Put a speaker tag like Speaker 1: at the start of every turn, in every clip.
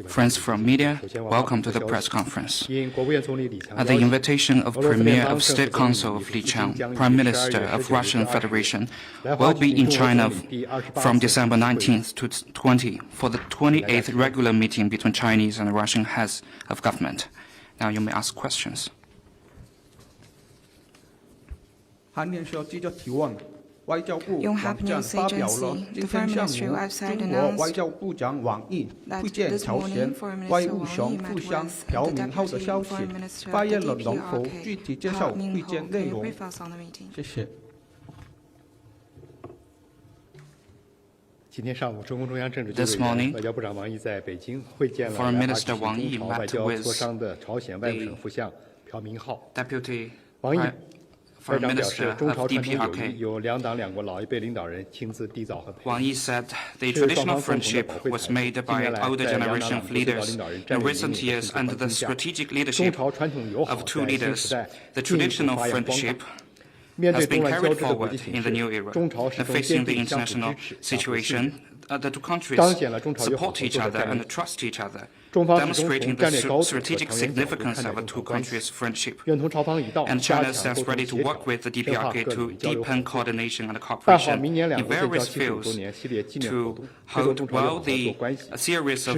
Speaker 1: Friends from media, welcome to the press conference. At the invitation of Premier of State Council of Liqiang, Prime Minister of Russian Federation will be in China from December 19th to 20 for the 28th regular meeting between Chinese and Russian heads of government. Now you may ask questions.
Speaker 2: 韩联社记者提问：外交部网站发表了今天下午中国外交部长王毅会见朝鲜外务省副相朴明浩的消息，发言人能否具体介绍会见内容？谢谢。
Speaker 3: 今天上午，中共中央政治局委员、外交部长王毅在北京会见了来华举行中朝外交磋商的朝鲜外务省副相朴明浩。王毅外长表示，中朝传统友谊由两党两国老一辈领导人亲自缔造和培育。
Speaker 1: Wang Yi said the traditional friendship was made by older generation of leaders. In recent years, under the strategic leadership of two leaders, the traditional friendship has been carried forward in the new era. Facing the international situation, the two countries support each other and trust each other, demonstrating the strategic significance of the two countries' friendship. And China stands ready to work with the DPRK to deepen coordination and cooperation in various fields to hold well the series of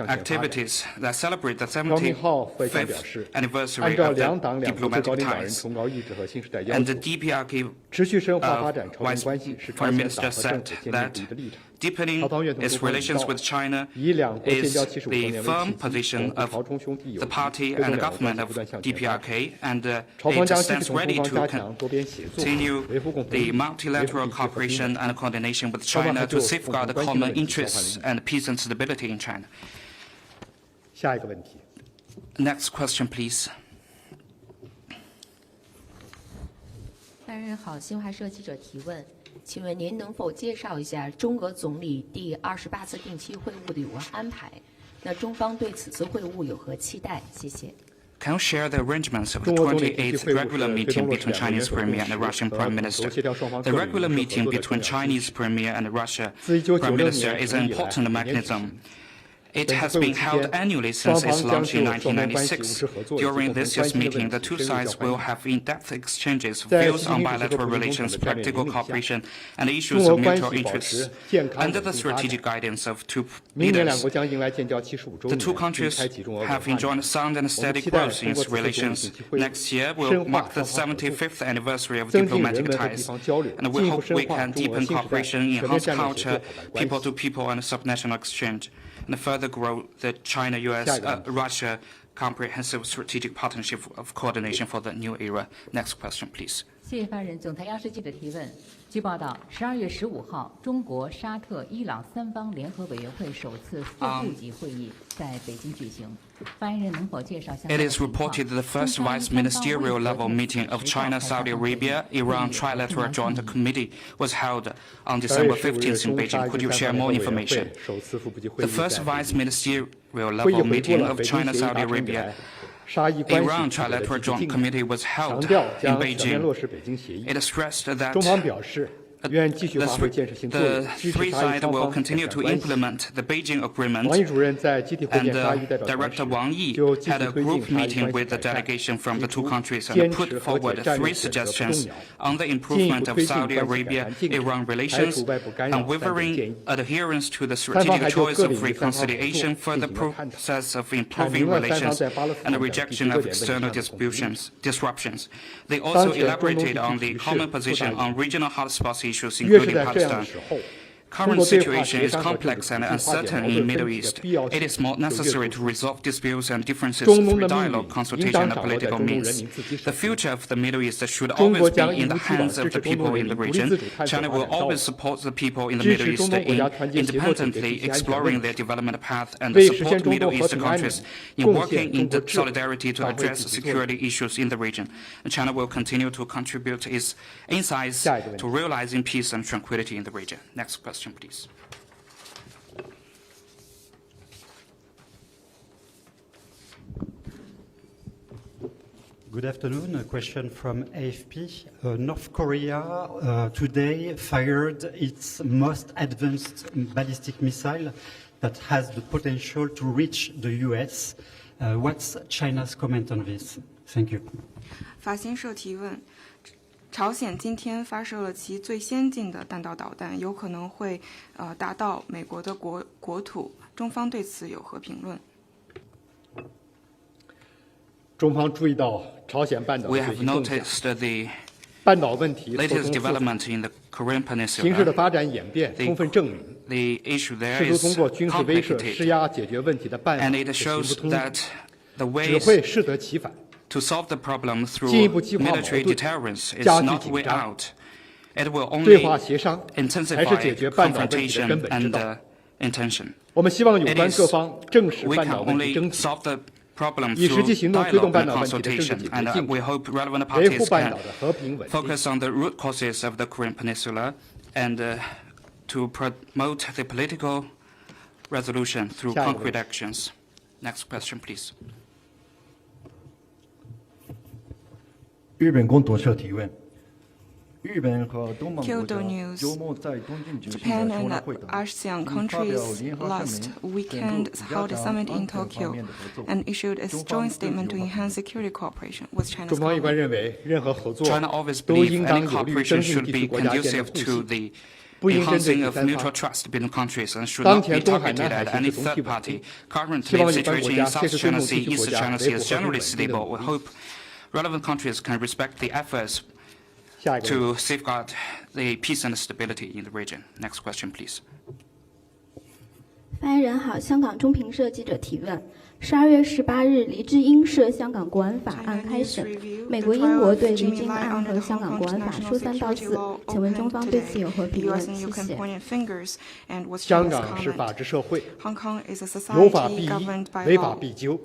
Speaker 1: activities that celebrate the 75th anniversary of the diplomatic ties. And the DPRK Vice Foreign Minister said that deepening its relations with China is the firm position of the party and the government of DPRK, and it stands ready to continue the multilateral cooperation and coordination with China to safeguard the common interests and peace and stability in China. Next question, please.
Speaker 4: 发言人好，新华社记者提问，请问您能否介绍一下中俄总理第28次定期会晤的有关安排？那中方对此次会晤有何期待？谢谢。
Speaker 1: Can you share the arrangements of the 28th regular meeting between Chinese Premier and the Russian Prime Minister? The regular meeting between Chinese Premier and Russia Prime Minister is an important mechanism. It has been held annually since its launch in 1996. During this year's meeting, the two sides will have in-depth exchanges of views on bilateral relations, practical cooperation, and issues of mutual interests. Under the strategic guidance of two leaders, the two countries have enjoyed sound and steady growth in its relations. Next year will mark the 75th anniversary of diplomatic ties, and we hope we can deepen cooperation, enhance culture, people-to-people, and subnational exchange, and further grow the China-US-Russia comprehensive strategic partnership of coordination for the new era. Next question, please.
Speaker 5: 谢谢发言人。总台央视记者提问。据报道，12月15号，中国、沙特、伊朗三方联合委员会首次副部级会议在北京举行。发言人能否介绍相关
Speaker 1: It is reported that the first vice ministerial level meeting of China, Saudi Arabia, Iran Trilateral Joint Committee was held on December 15th in Beijing. Could you share more information? The first vice ministerial level meeting of China, Saudi Arabia, Iran Trilateral Joint Committee was held in Beijing. It stressed that the three sides will continue to implement the Beijing Agreement, and Director Wang Yi had a group meeting with the delegation from the two countries and put forward three suggestions on the improvement of Saudi Arabia-Iran relations, unwavering adherence to the strategic choice of reconciliation, further process of improving relations, and the rejection of external disruptions. They also elaborated on the common position on regional hotspots issues, including Pakistan. Current situation is complex and uncertain in the Middle East. It is more necessary to resolve disputes and differences through dialogue, consultation, and political means. The future of the Middle East should always be in the hands of the people in the region. China will always support the people in the Middle East in independently exploring their development path and support Middle East countries in working in solidarity to address security issues in the region. And China will continue to contribute its insights to realizing peace and tranquility in the region. Next question, please.
Speaker 6: Good afternoon. A question from AFP. North Korea today fired its most advanced ballistic missile that has the potential to reach the US. What's China's comment on this? Thank you.
Speaker 7: 法新社提问：朝鲜今天发射了其最先进的弹道导弹，有可能会达到美国的国土。中方对此有何评论？
Speaker 3: 中方注意到朝鲜半岛的
Speaker 1: We
Speaker 3: 最
Speaker 1: have
Speaker 3: 新动向，
Speaker 1: noticed the
Speaker 3: 半岛问题错
Speaker 1: latest
Speaker 3: 综复杂，
Speaker 1: development in the Korean
Speaker 3: 形势的
Speaker 1: Peninsula.
Speaker 3: 发展演变充分证明，
Speaker 1: The issue there
Speaker 3: 试图
Speaker 1: is
Speaker 3: 通过军事威慑施
Speaker 1: complicated,
Speaker 3: 压解决问题的办法
Speaker 1: and it
Speaker 3: 是行
Speaker 1: shows
Speaker 3: 不通的，
Speaker 1: that the
Speaker 3: 只
Speaker 1: ways
Speaker 3: 会适得其反。
Speaker 1: to solve the problem
Speaker 3: 进一
Speaker 1: through
Speaker 3: 步激化矛
Speaker 1: military
Speaker 3: 盾，
Speaker 1: deterrence is
Speaker 3: 加剧
Speaker 1: not
Speaker 3: 紧
Speaker 1: way
Speaker 3: 张。
Speaker 1: out. It will
Speaker 3: 对
Speaker 1: only
Speaker 3: 话协商才是
Speaker 1: intensify
Speaker 3: 解决半岛问题的
Speaker 1: confrontation
Speaker 3: 根本之
Speaker 1: and
Speaker 3: 道。
Speaker 1: intention.
Speaker 3: 我们希望有
Speaker 1: It
Speaker 3: 关
Speaker 1: is
Speaker 3: 各方正视
Speaker 1: we
Speaker 3: 半
Speaker 1: can
Speaker 3: 岛问题
Speaker 1: only
Speaker 3: 争取，
Speaker 1: solve the problem
Speaker 3: 以实
Speaker 1: through
Speaker 3: 际行动推动
Speaker 1: dialogue
Speaker 3: 半
Speaker 1: and
Speaker 3: 岛问题的政治
Speaker 1: consultation,
Speaker 3: 解决
Speaker 1: and
Speaker 3: 进
Speaker 1: we
Speaker 3: 程，
Speaker 1: hope relevant
Speaker 3: 维护
Speaker 1: parties
Speaker 3: 半
Speaker 1: can
Speaker 3: 岛的和平稳定。
Speaker 1: focus on the root causes of the Korean Peninsula and to promote the political resolution through
Speaker 3: 下一个问题。
Speaker 1: concrete actions. Next question, please.
Speaker 8: 日本共同社提问：日本和东盟国
Speaker 7: Kyoto
Speaker 8: 家
Speaker 7: News
Speaker 8: 周末在东京举行
Speaker 7: Japan
Speaker 8: 的首
Speaker 7: and
Speaker 8: 脑会等，
Speaker 7: ASEAN
Speaker 8: 已发表
Speaker 7: countries
Speaker 8: 联合声
Speaker 7: last
Speaker 8: 明，
Speaker 7: weekend
Speaker 8: 宣布
Speaker 7: held a
Speaker 8: 加
Speaker 7: summit
Speaker 8: 强
Speaker 7: in
Speaker 8: 安全方
Speaker 7: Tokyo
Speaker 8: 面的合作。
Speaker 7: and issued a
Speaker 8: 中方
Speaker 7: joint statement to
Speaker 8: 对此有何
Speaker 7: enhance security cooperation with China's
Speaker 3: 中方一贯
Speaker 7: government.
Speaker 3: 认为，任何合作
Speaker 1: China always
Speaker 3: 都
Speaker 1: believes
Speaker 3: 应
Speaker 1: any
Speaker 3: 当有利于增
Speaker 1: cooperation
Speaker 3: 进
Speaker 1: should
Speaker 3: 地
Speaker 1: be
Speaker 3: 区国家间的
Speaker 1: conducive
Speaker 3: 互
Speaker 1: to
Speaker 3: 信，
Speaker 1: the
Speaker 3: 不应针对
Speaker 1: enhancing
Speaker 3: 第
Speaker 1: of
Speaker 3: 三
Speaker 1: mutual
Speaker 3: 方。
Speaker 1: trust between countries and should
Speaker 3: 当
Speaker 1: not be
Speaker 3: 前东海
Speaker 1: targeted
Speaker 3: 南海
Speaker 1: at
Speaker 3: 形
Speaker 1: any
Speaker 3: 势总体
Speaker 1: third
Speaker 3: 稳
Speaker 1: party.
Speaker 3: 定，
Speaker 1: Currently,
Speaker 3: 希
Speaker 1: the
Speaker 3: 望有关国
Speaker 1: situation
Speaker 3: 家
Speaker 1: in
Speaker 3: 切
Speaker 1: South
Speaker 3: 实推
Speaker 1: China
Speaker 3: 动
Speaker 1: Sea,
Speaker 3: 地区
Speaker 1: East
Speaker 3: 国家
Speaker 1: China
Speaker 3: 维
Speaker 1: Sea
Speaker 3: 护
Speaker 1: is
Speaker 3: 和平
Speaker 1: generally
Speaker 3: 稳定的
Speaker 1: stable.
Speaker 3: 努
Speaker 1: We
Speaker 3: 力。
Speaker 1: hope relevant countries can respect the efforts
Speaker 3: 下一个问
Speaker 1: to
Speaker 3: 题，
Speaker 1: safeguard the peace and stability in the region. Next question, please.
Speaker 9: 发言人好，香港中评社记者提问：12月18日，黎智英涉香港国安法案开审，美国、英国对黎智英案和香港国安法说3道4，请问中方对此有何评论？谢谢。
Speaker 3: 香港是法治社会，
Speaker 7: Hong Kong is a
Speaker 3: 有法
Speaker 7: society
Speaker 3: 必依
Speaker 7: governed，by
Speaker 3: 违法
Speaker 7: law.
Speaker 3: 必究。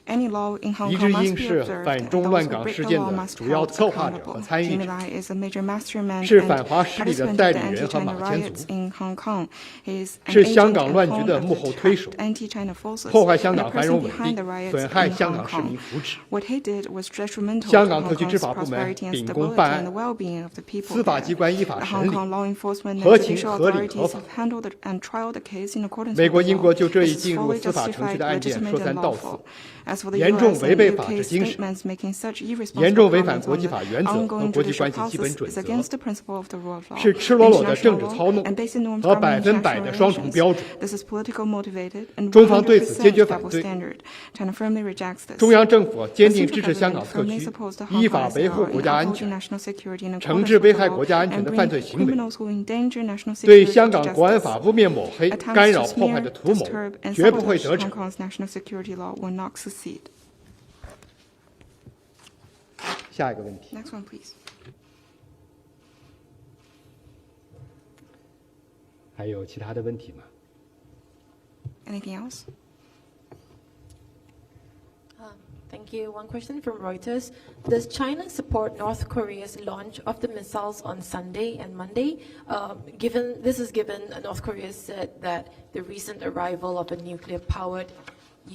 Speaker 7: Any law in Hong
Speaker 3: 黎
Speaker 7: Kong
Speaker 3: 智
Speaker 7: must
Speaker 3: 英
Speaker 7: be
Speaker 3: 是
Speaker 7: observed,
Speaker 3: 反
Speaker 7: and
Speaker 3: 中
Speaker 7: those
Speaker 3: 乱
Speaker 7: who
Speaker 3: 港
Speaker 7: break
Speaker 3: 事
Speaker 7: the
Speaker 3: 件
Speaker 7: law
Speaker 3: 的
Speaker 7: must
Speaker 3: 主要
Speaker 7: held
Speaker 3: 策划者和
Speaker 7: accountable.
Speaker 3: 参与
Speaker 7: Jimmy
Speaker 3: 者，
Speaker 7: Lai is a major mastermind
Speaker 3: 是
Speaker 7: and
Speaker 3: 反华势力的
Speaker 7: participant
Speaker 3: 代
Speaker 7: in
Speaker 3: 理
Speaker 7: the
Speaker 3: 人和
Speaker 7: anti-China
Speaker 3: 马前
Speaker 7: riots
Speaker 3: 卒，
Speaker 7: in Hong Kong. He is an
Speaker 3: 是
Speaker 7: agent
Speaker 3: 香港
Speaker 7: and
Speaker 3: 乱局
Speaker 7: pawn
Speaker 3: 的
Speaker 7: of
Speaker 3: 幕
Speaker 7: the
Speaker 3: 后推手，
Speaker 7: anti-China forces
Speaker 3: 破坏
Speaker 7: and
Speaker 3: 香
Speaker 7: the
Speaker 3: 港繁
Speaker 7: person
Speaker 3: 荣稳
Speaker 7: behind
Speaker 3: 定
Speaker 7: the，riots
Speaker 3: 损害
Speaker 7: in
Speaker 3: 香
Speaker 7: Hong
Speaker 3: 港市民
Speaker 7: Kong.
Speaker 3: 福祉。
Speaker 7: What he did was detrimental
Speaker 3: 香
Speaker 7: to
Speaker 3: 港
Speaker 7: Hong
Speaker 3: 特区
Speaker 7: Kong's
Speaker 3: 执法部门
Speaker 7: prosperity and
Speaker 3: 秉公
Speaker 7: stability
Speaker 3: 办
Speaker 7: and the
Speaker 3: 案，
Speaker 7: well-being of the people
Speaker 3: 司法
Speaker 7: there.
Speaker 3: 机关依法
Speaker 7: The
Speaker 3: 审
Speaker 7: Hong
Speaker 3: 理，
Speaker 7: Kong law enforcement and
Speaker 3: 合情
Speaker 7: judicial
Speaker 3: 合理合
Speaker 7: authorities
Speaker 3: 法。
Speaker 7: have handled and trialed the case in accordance
Speaker 3: 美
Speaker 7: with
Speaker 3: 国、
Speaker 7: the
Speaker 3: 英
Speaker 7: law.
Speaker 3: 国就这
Speaker 7: This
Speaker 3: 一
Speaker 7: is
Speaker 3: 进入
Speaker 7: fully
Speaker 3: 司法程序
Speaker 7: justified,
Speaker 3: 的案件
Speaker 7: legitimate
Speaker 3: 说三
Speaker 7: and
Speaker 3: 道四，
Speaker 7: lawful. As for the
Speaker 3: 严重
Speaker 7: US
Speaker 3: 违
Speaker 7: and
Speaker 3: 背法治
Speaker 7: UK
Speaker 3: 精神，
Speaker 7: statements making such
Speaker 3: 严重
Speaker 7: irresponsible
Speaker 3: 违反
Speaker 7: comments
Speaker 3: 国
Speaker 7: on
Speaker 3: 际
Speaker 7: the
Speaker 3: 法原则和
Speaker 7: ongoing
Speaker 3: 国际
Speaker 7: judicial
Speaker 3: 关系基本
Speaker 7: process
Speaker 3: 准
Speaker 7: is
Speaker 3: 则，
Speaker 7: against the principle of the rule of law,
Speaker 3: 是赤裸裸的
Speaker 7: international
Speaker 3: 政治
Speaker 7: law,
Speaker 3: 操弄
Speaker 7: and basic norms
Speaker 3: 和
Speaker 7: governing
Speaker 3: 100%的
Speaker 7: international
Speaker 3: 双重
Speaker 7: relations.
Speaker 3: 标准。
Speaker 7: This is politically motivated and
Speaker 3: 中方对此坚决
Speaker 7: 100%
Speaker 3: 反
Speaker 7: double
Speaker 3: 对。
Speaker 7: standard. China firmly rejects this.
Speaker 3: 中央政府坚
Speaker 7: The
Speaker 3: 定
Speaker 7: central
Speaker 3: 支持香
Speaker 7: government
Speaker 3: 港特
Speaker 7: firmly
Speaker 3: 区
Speaker 7: supports the
Speaker 3: 依
Speaker 7: Hong
Speaker 3: 法
Speaker 7: Kong
Speaker 3: 维护
Speaker 7: SAR
Speaker 3: 国
Speaker 7: in
Speaker 3: 家安
Speaker 7: upholding
Speaker 3: 全，
Speaker 7: national security in
Speaker 3: 惩
Speaker 7: accordance
Speaker 3: 治
Speaker 7: with
Speaker 3: 危
Speaker 7: the
Speaker 3: 害
Speaker 7: law
Speaker 3: 国家安全
Speaker 7: and
Speaker 3: 的
Speaker 7: bring
Speaker 3: 犯罪行为，
Speaker 7: criminals who endanger national
Speaker 3: 对
Speaker 7: security
Speaker 3: 香
Speaker 7: to
Speaker 3: 港国安
Speaker 7: justice.
Speaker 3: 法污蔑抹黑、
Speaker 7: Attempts
Speaker 3: 干
Speaker 7: to
Speaker 3: 扰破坏
Speaker 7: smear,
Speaker 3: 的图谋，
Speaker 7: disturb, and
Speaker 3: 绝不会
Speaker 7: sabotage
Speaker 3: 得
Speaker 7: Hong
Speaker 3: 逞。
Speaker 7: Kong's national security law will not succeed.
Speaker 3: 下一个问题，
Speaker 7: Next one, please.
Speaker 3: 还有其他的问题吗？
Speaker 7: Anything else?
Speaker 10: Thank you. One question from Reuters. Does China support North Korea's launch of the missiles on Sunday and Monday? Given North Korea said that the recent arrival of a nuclear-powered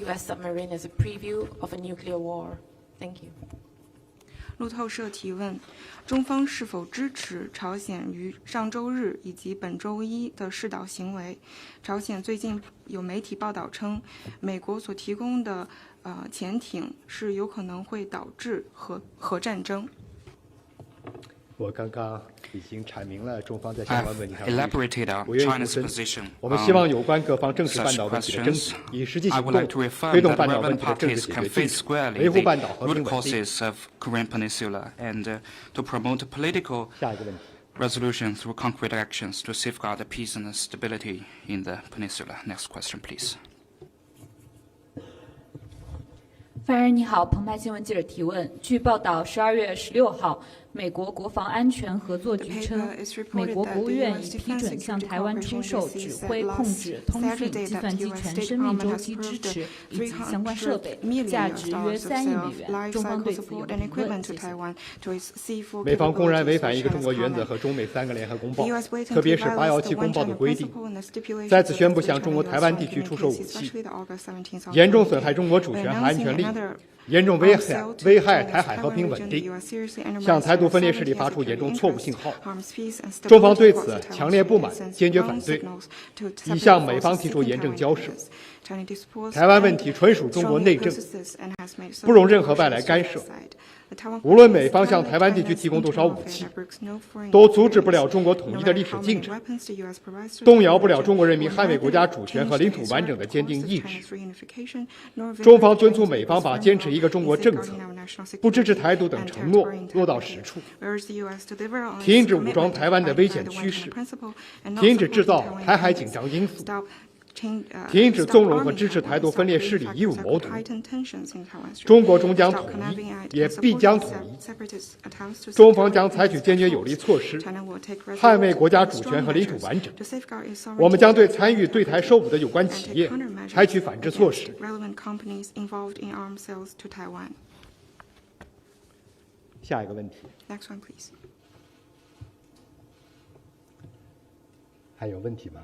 Speaker 10: U.S. submarine is a preview of a nuclear war. Thank you.
Speaker 7: 路透社提问：中方是否支持朝鲜于上周日以及本周一的试导行为？朝鲜最近有媒体报道称，美国所提供的潜艇是有可能会导致核战争。
Speaker 3: 我刚刚已经阐明了中方在相关问题上的立
Speaker 1: elaborated
Speaker 3: 场，
Speaker 1: on
Speaker 3: 不愿意
Speaker 1: China's
Speaker 3: 深
Speaker 1: position
Speaker 3: 我们希
Speaker 1: on
Speaker 3: 望有关各方正视半
Speaker 1: such
Speaker 3: 岛问题的争
Speaker 1: questions.
Speaker 3: 取，以实际
Speaker 1: I
Speaker 3: 行
Speaker 1: would
Speaker 3: 动
Speaker 1: like to affirm
Speaker 3: 推动
Speaker 1: that
Speaker 3: 半岛问
Speaker 1: relevant
Speaker 3: 题的政治
Speaker 1: parties
Speaker 3: 解
Speaker 1: can
Speaker 3: 决进
Speaker 1: face
Speaker 3: 程，
Speaker 1: squarely
Speaker 3: 维护半岛
Speaker 1: the
Speaker 3: 和平
Speaker 1: root
Speaker 3: 稳定。
Speaker 1: causes of Korean Peninsula and to promote political
Speaker 3: 下一个问题，
Speaker 1: resolution through concrete actions to safeguard the peace and stability in the peninsula. Next question, please.
Speaker 5: 发言人你好，澎湃新闻记者提问：据报道，12月16号，美国国防安全合作局称，美国国务院已批准向台湾出售指挥、控制、通讯、计算机全生命周期支持以及相关设备，价值约3亿美元。中方对此有评论。谢谢。
Speaker 3: 美方公然违反一个中国原则和中美3个联合公报，特别是817公报的规定，再次宣布向中国台湾地区出售武器，严重损害中国主权和安全利益，严重危害台海和平稳定，向台独分裂势力发出严重错误信号。中方对此强烈不满，坚决反对，已向美方提出严正交涉。台湾问题纯属中国内政，不容任何外来干涉。无论美方向台湾地区提供多少武器，都阻止不了中国统一的历史进程，动摇不了中国人民捍卫国家主权和领土完整的坚定意志。中方敦促美方把坚持一个中国政策、不支持台独等承诺落到实处，停止武装台湾的危险趋势，停止制造台海紧张因素，停止纵容和支持台独分裂势力以辱谋独。中国终将统一，也必将统一。中方将采取坚决有力措施，捍卫国家主权和领土完整。我们将对参与对台售武的有关企业采取反制措施。下一个问题。还有问题吗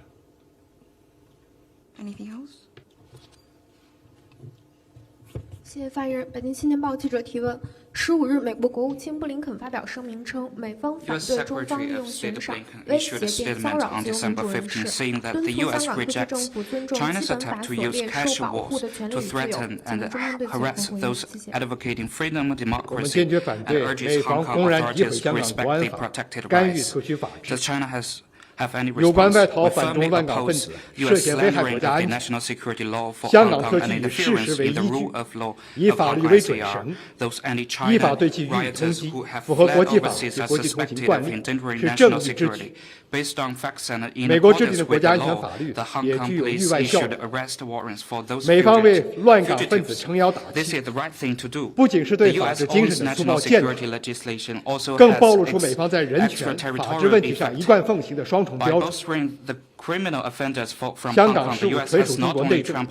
Speaker 11: ？Anything else? 谢谢发言人。北京青年报记者提问：15日，美国国务卿布林肯发表声明称，美方反对中方利用悬赏、威胁并骚扰自由民主人士，敦促香港特区政府尊重基本法所列受保护的权利与自由。请中方对此回应。谢谢。
Speaker 3: 我们坚决反对美方公然诋毁香港国安法，干预特区法治。有关外逃反中乱港分子涉嫌危害国家安全，香港特区以事实为依据，以法律为准绳，依法对其予以通缉，符合国际法及国际通行惯例，是正义之举。美国制定的国家安全法律也具有域外效力。美方为乱港分子撑腰打气，不仅是对法治精神的粗暴践踏，更暴露出美方在人权、法治问题上一贯奉行的双重标准。香港事务垂属中国内政，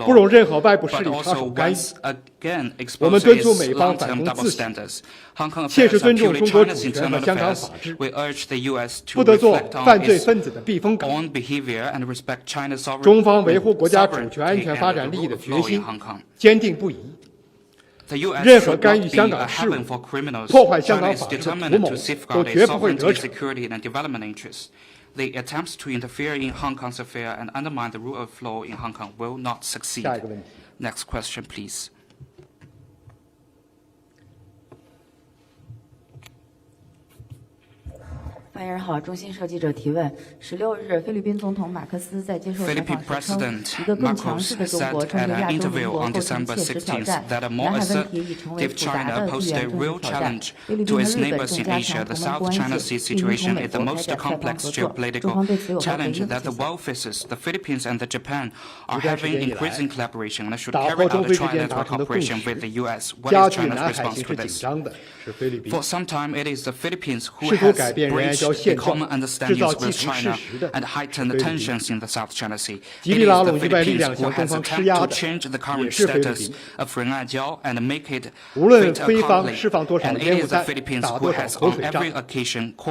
Speaker 3: 不容任何外部势力插手干预。我们敦促美方反躬自省，切实尊重中国主权和香港法治，不得做犯罪分子的避风港。中方维护国家主权、安全、发展利益的决心坚定不移。任何干预香港事务、破坏香港法治的图谋，都绝不会得逞。
Speaker 1: The attempts to interfere in Hong Kong's affair and undermine the rule of law in Hong Kong will not succeed. Next question, please.
Speaker 4: 发言人好，中新社记者提问：16日，菲律宾总统马克思在接受采访时称，一个更强势的中国正对亚洲邻国构成切实挑战。南海问题已成为复杂的地缘政治挑战。菲律宾和日本正加强同盟关系，并同美国开展双边合作。中方对此有何回应？谢谢。
Speaker 3: 打破中菲之间达成的共识，加剧南海形势紧张的是菲律宾。试图改变人外交现状，制造既成事实的极力拉拢域外力量向中方施压的也是菲律宾。无论菲方释放多少烟雾弹，打多少口水仗，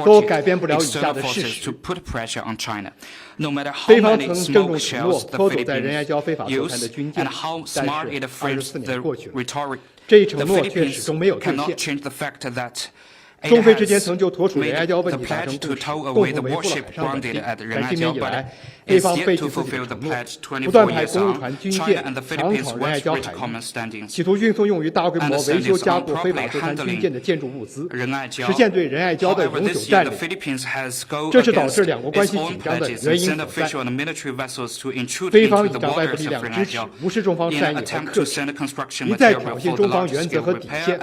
Speaker 3: 都改变不了以下的事实。菲方曾郑重承诺拖走在仁爱礁非法作战的军舰，但是24年过去了，这一承诺却始终没有兑现。中菲之间曾就妥处仁爱礁问题达成共识，共同维护了海上稳定。但今年以来，菲方背弃自己的承诺，不断派公务船、军舰强闯仁爱礁海域，企图运送用于大规模维修加固非法作战军舰的建筑物资，实现对仁爱礁的永久占领。这是导致两国关系紧张的原因所在。菲方倚仗外部力量支持，无视中方善意和克制，一再挑衅中方原则和底线，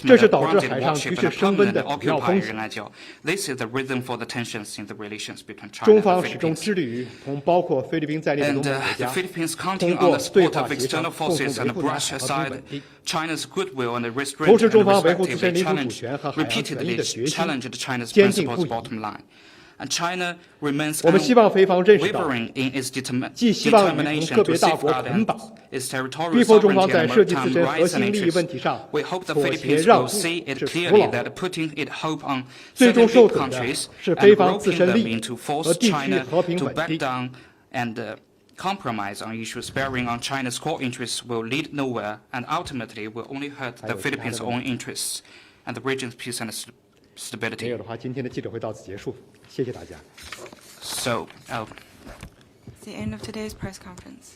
Speaker 3: 这是导致海上局势升温的主要风险。中方始终致力于同包括菲律宾在内的东盟国家，通过对话协商，共同维护南海和平稳定。同时，中方维护自身领土主权和海洋权益的决心坚定不移。我们希望菲方认识到，既希望与同个别大国捆绑，逼迫中方在涉及自身核心利益问题上妥协让步是徒劳，最终受损的是菲方自身利益和地区和平稳定。
Speaker 1: compromise on issues bearing on China's core interests will lead nowhere and ultimately will only hurt the Philippines' own interests and the region's peace and stability.
Speaker 3: 没有的话，今天的记者会到此结束，谢谢大家。
Speaker 1: So,
Speaker 7: It's the end of today's press conference.